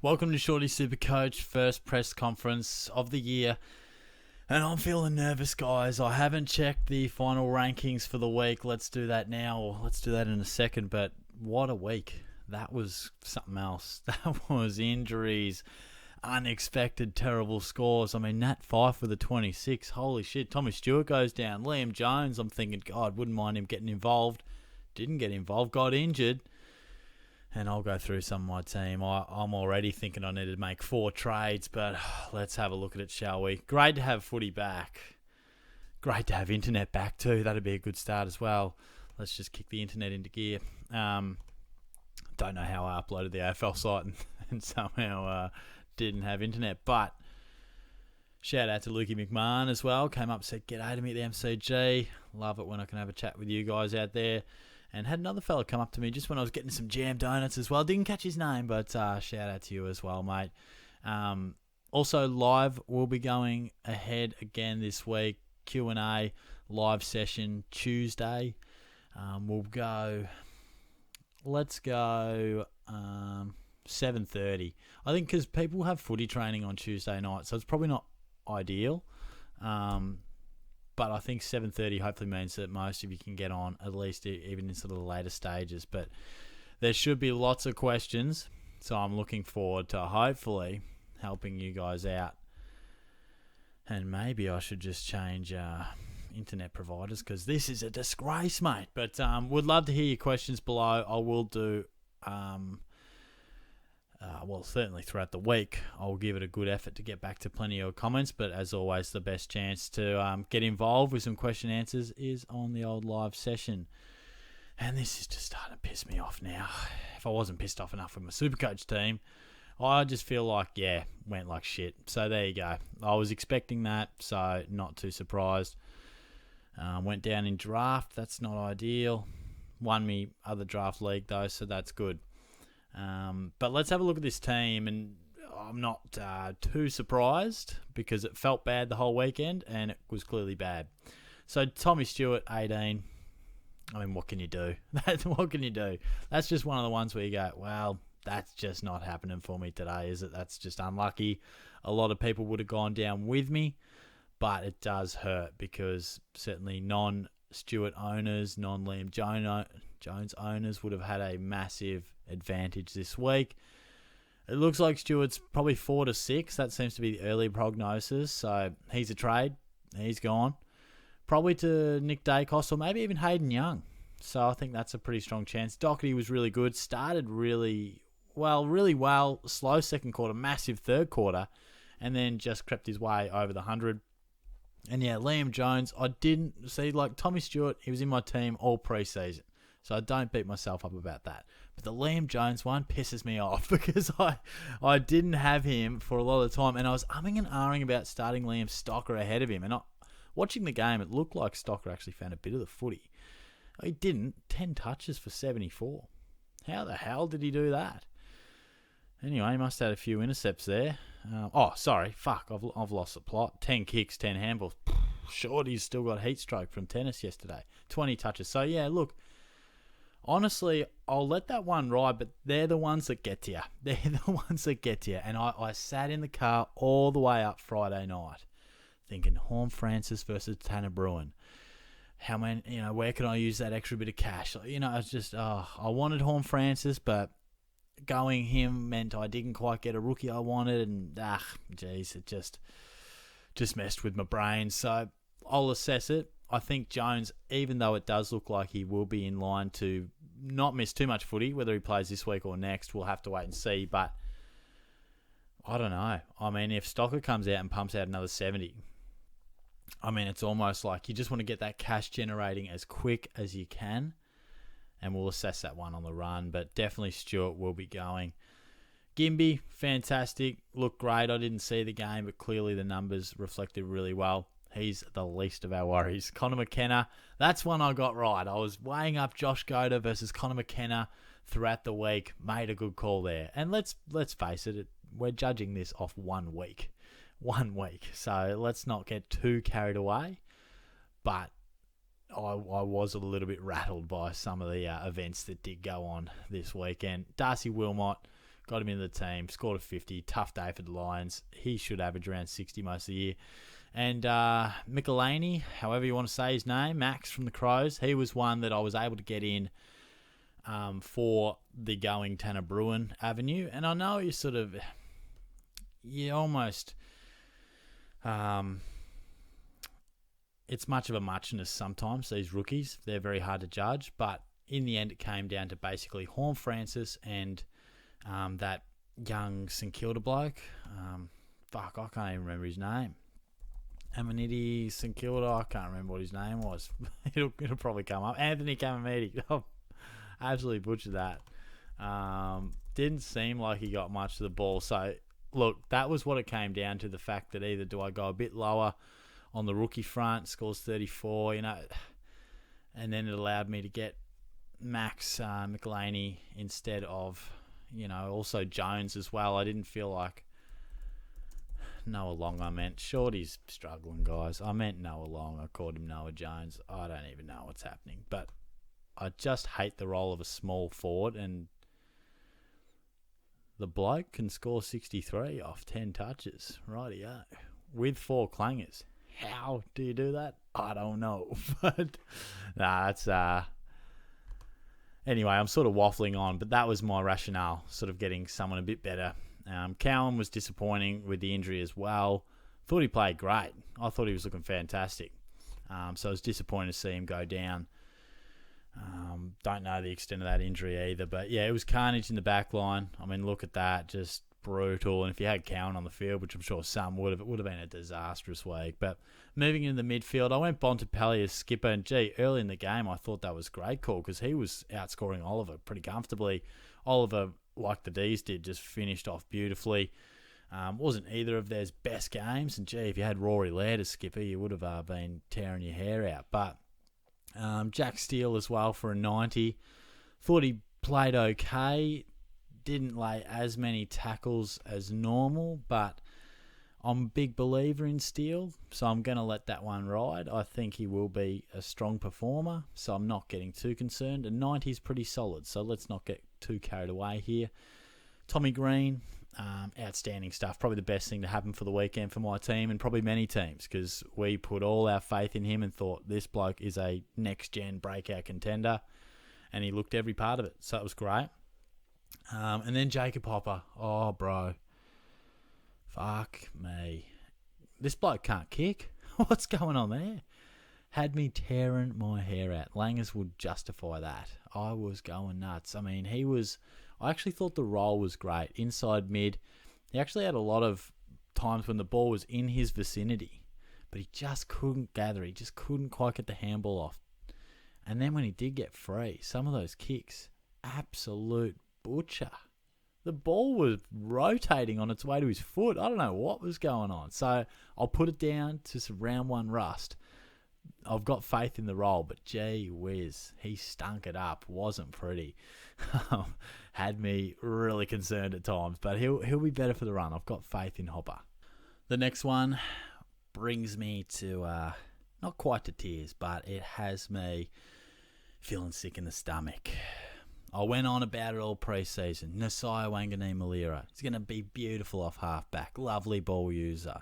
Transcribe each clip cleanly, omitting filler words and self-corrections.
Welcome to Shorty SuperCoach, first press conference of the year. And I'm feeling nervous, guys. I haven't checked the final rankings for the week. Let's do that now, or let's do that in a second. But what a week. That was something else. That was injuries, unexpected, terrible scores. I mean, Nat Fyfe with a 26. Holy shit. Tommy Stewart goes down. Liam Jones, I'm thinking, God, wouldn't mind him getting involved. Didn't get involved, got injured. And I'll go through some of my team. I'm already thinking I need to make 4 trades, but let's have a look at it, shall we? Great to have footy back. Great to have internet back too. That'd be a good start as well. Let's just kick the internet into gear. Don't know how I uploaded the AFL site and somehow didn't have internet, but shout out to Lukey McMahon as well. Came up and said, "G'day to me at the MCG. Love it when I can have a chat with you guys out there." And had another fella come up to me just when I was getting some jam donuts as well. Didn't catch his name, but shout out to you as well, mate. Also, live will be going ahead again this week. Q&A live session Tuesday. Let's go 7:30. I think because people have footy training on Tuesday night, so it's probably not ideal. But I think 7:30 hopefully means that most of you can get on, at least even in sort of the later stages. But there should be lots of questions, so I'm looking forward to hopefully helping you guys out. And maybe I should just change internet providers because this is a disgrace, mate. But would love to hear your questions below. I will do... certainly throughout the week, I'll give it a good effort to get back to plenty of comments. But as always, the best chance to get involved with some question answers is on the old live session. And this is just starting to piss me off now. If I wasn't pissed off enough with my SuperCoach team, I just feel like, went like shit. So there you go. I was expecting that, so not too surprised. Went down in draft. That's not ideal. Won me other draft league, though, so that's good. But let's have a look at this team, and I'm not too surprised because it felt bad the whole weekend, and it was clearly bad. So Tommy Stewart, 18. I mean, what can you do? What can you do? That's just one of the ones where you go, well, that's just not happening for me today, is it? That's just unlucky. A lot of people would have gone down with me, but it does hurt because certainly non-Stewart owners, non-Liam Jones owners would have had a massive advantage this week. It looks like Stewart's probably 4 to 6. That seems to be the early prognosis. So he's a trade. He's gone. Probably to Nick Dacos or maybe even Hayden Young. So I think that's a pretty strong chance. Doherty was really good. Started really well. Slow second quarter, massive third quarter, and then just crept his way over the 100. And Liam Jones, I didn't see, like Tommy Stewart, he was in my team all preseason. So I don't beat myself up about that. But the Liam Jones one pisses me off because I didn't have him for a lot of the time. And I was umming and ahhing about starting Liam Stocker ahead of him. And watching the game, it looked like Stocker actually found a bit of the footy. He didn't. 10 touches for 74. How the hell did he do that? Anyway, he must have had a few intercepts there. I've lost the plot. 10 kicks, 10 handballs. Shorty's still got heat stroke from tennis yesterday. 20 touches. So, look. Honestly, I'll let that one ride, but they're the ones that get to you. They're the ones that get to you. And I sat in the car all the way up Friday night thinking Horn Francis versus Tanner Bruin. How many, where can I use that extra bit of cash? I was just, I wanted Horn Francis, but going him meant I didn't quite get a rookie I wanted. And, it just messed with my brain. So I'll assess it. I think Jones, even though it does look like he will be in line to not miss too much footy, whether he plays this week or next, we'll have to wait and see. But I don't know. I mean, if Stocker comes out and pumps out another 70, I mean, it's almost like you just want to get that cash generating as quick as you can. And we'll assess that one on the run. But definitely Stewart will be going. Gimby, fantastic. Looked great. I didn't see the game, but clearly the numbers reflected really well. He's the least of our worries. Connor McKenna, that's one I got right. I was weighing up Josh Goda versus Connor McKenna throughout the week. Made a good call there. And let's face it, we're judging this off 1 week. 1 week. So let's not get too carried away. But I was a little bit rattled by some of the events that did go on this weekend. Darcy Wilmot, got him into the team, scored a 50. Tough day for the Lions. He should average around 60 most of the year. And Michelini, however you want to say his name, Max from the Crows, he was one that I was able to get in for the going Tanner Bruin avenue. And I know you almost... it's much of a muchness sometimes, these rookies. They're very hard to judge. But in the end, it came down to basically Horn Francis and that young St Kilda bloke. I can't even remember his name. Amaniti St Kilda, I can't remember what his name was. it'll probably come up. Anthony Camamiti. Oh, absolutely butchered that. Didn't seem like he got much of the ball. So, look, that was what it came down to, the fact that either do I go a bit lower on the rookie front, scores 34, and then it allowed me to get Max Michelini instead of, also Jones as well. I didn't feel like Noah Long, I meant. Shorty's struggling, guys. I meant Noah Long. I called him Noah Jones. I don't even know what's happening. But I just hate the role of a small forward, and the bloke can score 63 off 10 touches. Rightio. With 4 clangers. How do you do that? I don't know. But that's... Anyway, I'm sort of waffling on, but that was my rationale, sort of getting someone a bit better. Cowan was disappointing with the injury as well. Thought he played great. I thought he was looking fantastic. So I was disappointed to see him go down. Don't know the extent of that injury either. But yeah, it was carnage in the back line. I mean, look at that. Just brutal. And if you had Cowan on the field, which I'm sure some would have, it would have been a disastrous week. But moving into the midfield, I went Bontempelli as skipper. And early in the game, I thought that was a great call because he was outscoring Oliver pretty comfortably. Oliver, like the D's did, just finished off beautifully. Wasn't either of theirs best games. And if you had Rory Laird as skipper, you would have been tearing your hair out. But Jack Steele as well for a 90. Thought he played okay. Didn't lay as many tackles as normal, but I'm a big believer in Steele, so I'm going to let that one ride. I think he will be a strong performer, so I'm not getting too concerned. And 90 is pretty solid, so let's not get too carried away here. Tommy Green, outstanding stuff. Probably the best thing to happen for the weekend for my team and probably many teams, because we put all our faith in him and thought this bloke is a next-gen breakout contender, and he looked every part of it, so it was great. And then Jacob Hopper. Oh, bro. Fuck me. This bloke can't kick. What's going on there? Had me tearing my hair out. Langers would justify that. I was going nuts. I mean, I actually thought the role was great. Inside mid. He actually had a lot of times when the ball was in his vicinity, but he just couldn't gather. He just couldn't quite get the handball off. And then when he did get free, some of those kicks, absolute butcher. The ball was rotating on its way to his foot. I don't know what was going on. So I'll put it down to some round one rust. I've got faith in the role, but gee whiz, he stunk it up. Wasn't pretty. Had me really concerned at times, but he'll be better for the run. I've got faith in Hopper. The next one brings me to, not quite to tears, but it has me feeling sick in the stomach. I went on about it all pre-season. Nasiah Wanganeen-Malira. He's going to be beautiful off half-back. Lovely ball user.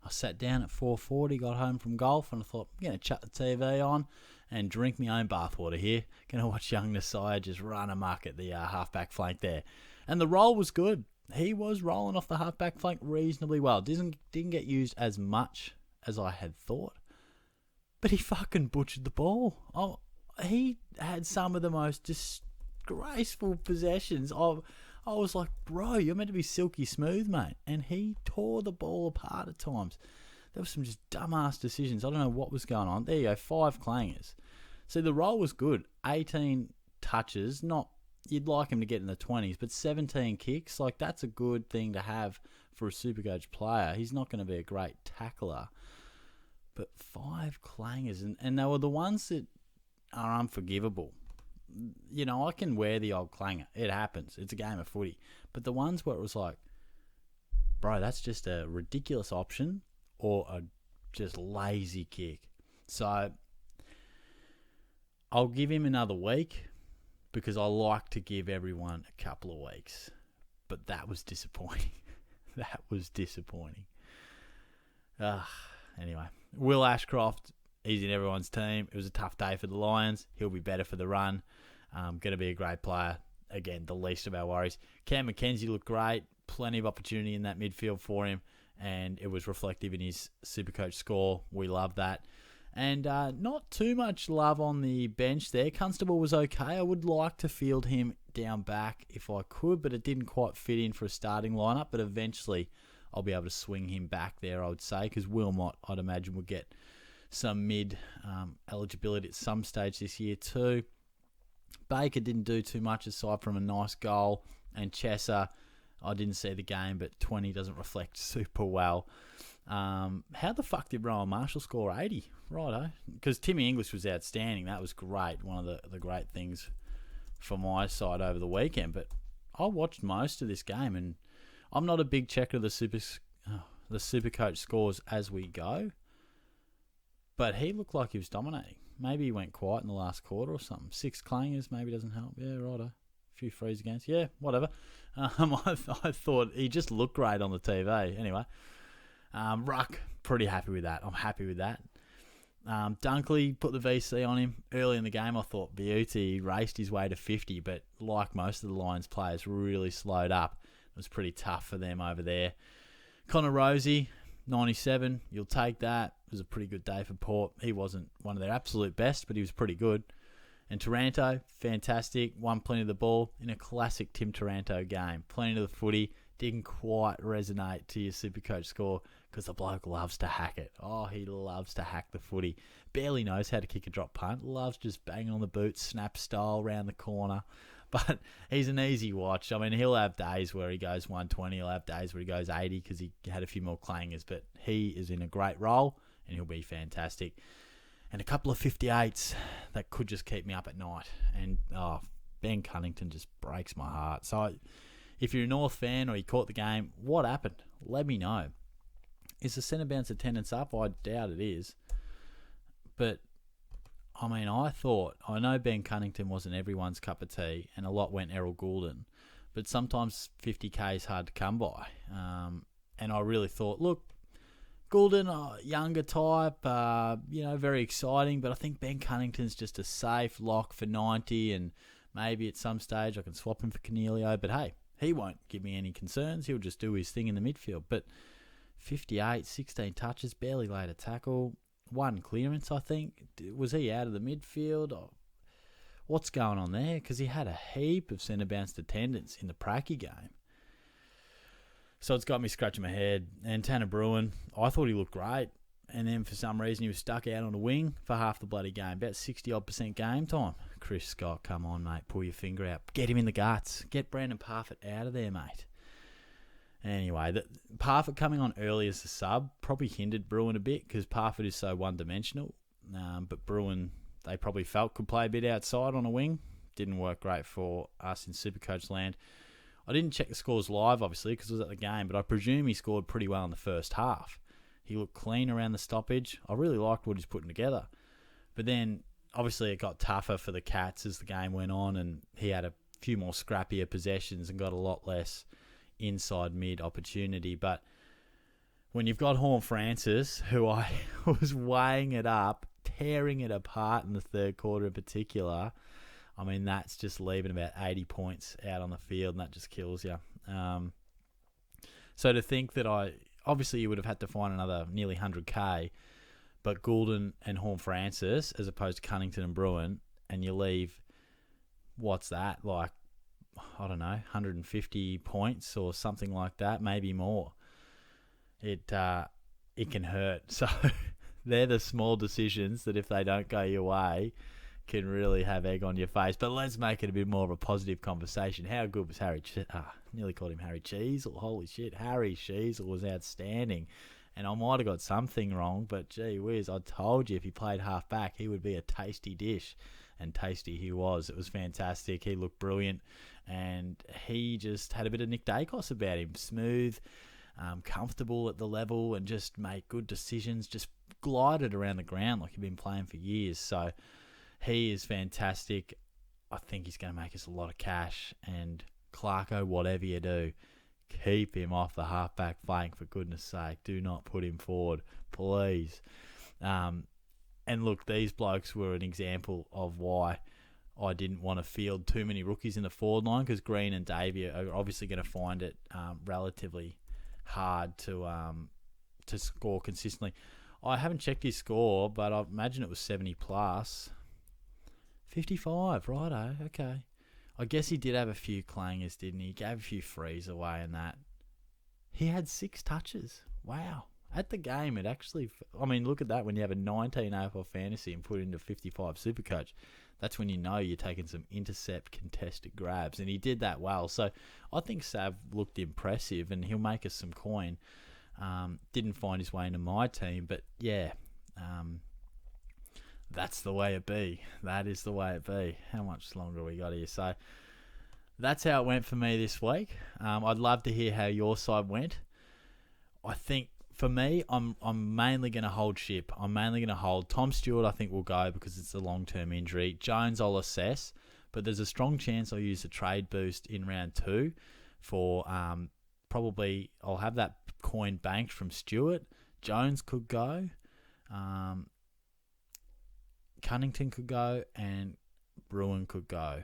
I sat down at 4:40, got home from golf, and I thought, I'm going to chuck the TV on and drink my own bathwater here. Going to watch young Nasiah just run amok at the half-back flank there. And the roll was good. He was rolling off the half-back flank reasonably well. Didn't get used as much as I had thought. But he fucking butchered the ball. Oh, he had some of the most disgraceful possessions. I was like, bro, you're meant to be silky smooth, mate. And he tore the ball apart at times. There were some just dumbass decisions. I don't know what was going on. There you go, 5 clangers. See, the roll was good. 18 touches. Not, you'd like him to get in the 20s, but 17 kicks. Like, that's a good thing to have for a SuperCoach player. He's not going to be a great tackler. But 5 clangers. And they were the ones that are unforgivable. You know, I can wear the old clanger. It happens. It's a game of footy. But the ones where it was like, bro, that's just a ridiculous option or a just lazy kick. So I'll give him another week because I like to give everyone a couple of weeks. but that was disappointing. That was disappointing. Anyway, Will Ashcroft, he's in everyone's team. It was a tough day for the Lions. He'll be better for the run. Going to be a great player. Again, the least of our worries. Cam McKenzie looked great. Plenty of opportunity in that midfield for him, and it was reflective in his SuperCoach score. We love that. And not too much love on the bench there. Constable was okay. I would like to field him down back if I could, but it didn't quite fit in for a starting lineup. But eventually I'll be able to swing him back there, I would say, because Wilmot, I'd imagine, will get some mid eligibility at some stage this year too. Baker didn't do too much aside from a nice goal. And Chesser, I didn't see the game, but 20 doesn't reflect super well. How the fuck did Rowan Marshall score 80? Righto. Because Timmy English was outstanding. That was great. One of the great things for my side over the weekend. But I watched most of this game, and I'm not a big checker of the SuperCoach scores as we go. But he looked like he was dominating. Maybe he went quiet in the last quarter or something. 6 clangers maybe doesn't help. Yeah, righto. A few frees against. Yeah, whatever. I thought he just looked great on the TV. Anyway. Ruck, pretty happy with that. I'm happy with that. Dunkley put the VC on him early in the game. I thought Beauty raced his way to 50, but like most of the Lions players, really slowed up. It was pretty tough for them over there. Connor Rosie, 97. You'll take that. It was a pretty good day for Port. He wasn't one of their absolute best, but he was pretty good. And Taranto, fantastic. Won plenty of the ball in a classic Tim Taranto game. Plenty of the footy. Didn't quite resonate to your SuperCoach score because the bloke loves to hack it. Oh, he loves to hack the footy. Barely knows how to kick a drop punt. Loves just banging on the boot, snap style, round the corner. But he's an easy watch. I mean, he'll have days where he goes 120. He'll have days where he goes 80 because he had a few more clangers. But he is in a great role and he'll be fantastic. And a couple of 58s that could just keep me up at night. And Ben Cunnington just breaks my heart. So if you're a North fan or you caught the game, what happened? Let me know. Is the centre bounce attendance up? I doubt it is. But, I mean, I know Ben Cunnington wasn't everyone's cup of tea and a lot went Errol Goulden, but sometimes 50k is hard to come by. And I really thought, look, Goulden, younger type, very exciting, but I think Ben Cunnington's just a safe lock for 90 and maybe at some stage I can swap him for Cornelio, but hey, he won't give me any concerns. He'll just do his thing in the midfield. But 58, 16 touches, barely laid a tackle, 1 clearance, I think. Was he out of the midfield? What's going on there? Because he had a heap of centre bounced attendance in the Pracky game. So it's got me scratching my head. And Tanner Bruin, I thought he looked great. And then for some reason he was stuck out on the wing for half the bloody game. About 60-odd% game time. Chris Scott, come on, mate. Pull your finger out. Get him in the guts. Get Brandon Parfitt out of there, mate. Anyway, Parfitt coming on early as a sub probably hindered Bruin a bit because Parfitt is so one-dimensional. But Bruin, they probably felt could play a bit outside on a wing. Didn't work great for us in SuperCoach land. I didn't check the scores live, obviously, because it was at the game, but I presume he scored pretty well in the first half. He looked clean around the stoppage. I really liked what he's putting together. But then, obviously, it got tougher for the Cats as the game went on, and he had a few more scrappier possessions and got a lot less inside mid opportunity. But when you've got Horn Francis, who I was weighing it up, tearing it apart in the third quarter in particular, I mean, that's just leaving about 80 points out on the field, and that just kills you. So to think that obviously you would have had to find another nearly 100k, but Goulden and Horn Francis, as opposed to Cunnington and Bruin, and you leave, what's that, like, I don't know, 150 points or something like that, maybe more. It can hurt. So they're the small decisions that if they don't go your way, can really have egg on your face. But let's make it a bit more of a positive conversation. How good was Harry? Nearly called him Harry Cheesel. Holy shit, Harry Cheesel was outstanding. And I might have got something wrong, but gee whiz, I told you if he played half back, he would be a tasty dish. And tasty he was. It was fantastic. He looked brilliant. And he just had a bit of Nick Dacos about him. Smooth, comfortable at the level, and just made good decisions. Just glided around the ground like he'd been playing for years. So he is fantastic. I think he's going to make us a lot of cash. And Clarko, whatever you do, keep him off the halfback flank, for goodness sake. Do not put him forward, please. And look, these blokes were an example of why I didn't want to field too many rookies in the forward line, because Green and Davey are obviously going to find it relatively hard to score consistently. I haven't checked his score, but I imagine it was 70 plus. 55, righto, okay. I guess he did have a few clangers, didn't he? He gave a few frees away and that. He had 6 touches. Wow. At the game, it actually... I mean, look at that. When you have a 19 AFL fantasy and put it into 55 SuperCoach, that's when you know you're taking some intercept contested grabs. And he did that well. So I think Sav looked impressive, and he'll make us some coin. Didn't find his way into my team, but yeah... that's the way it be. That is the way it be. How much longer we got here? So that's how it went for me this week. I'd love to hear how your side went. I think for me, I'm mainly going to hold ship. I'm mainly going to hold. Tom Stewart, I think, will go because it's a long-term injury. Jones, I'll assess, but there's a strong chance I'll use a trade boost in round 2 for probably I'll have that coin banked from Stewart. Jones could go. Cunnington could go, and Bruin could go.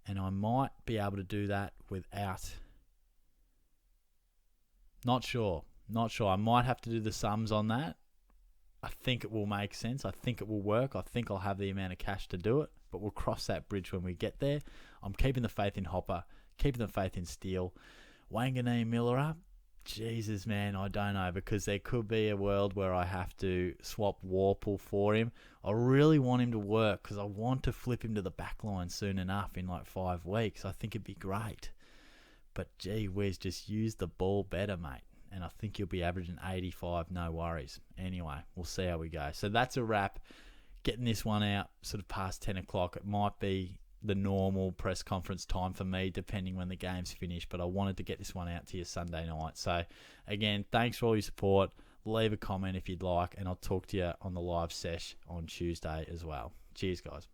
And I might be able to do that without... Not sure. I might have to do the sums on that. I think it will make sense. I think it will work. I think I'll have the amount of cash to do it, but we'll cross that bridge when we get there. I'm keeping the faith in Hopper, keeping the faith in Steele. Wanganeen Miller up. Jesus, man, I don't know, because there could be a world where I have to swap Warple for him. I really want him to work because I want to flip him to the back line soon enough in like 5 weeks. I think it'd be great. But gee whiz, just use the ball better, mate. And I think you'll be averaging 85, no worries. Anyway, we'll see how we go. So that's a wrap. Getting this one out sort of past 10 o'clock. It might be the normal press conference time for me, depending when the game's finished, but I wanted to get this one out to you Sunday night. So again, thanks for all your support. Leave a comment if you'd like, and I'll talk to you on the live sesh on Tuesday as well. Cheers, guys.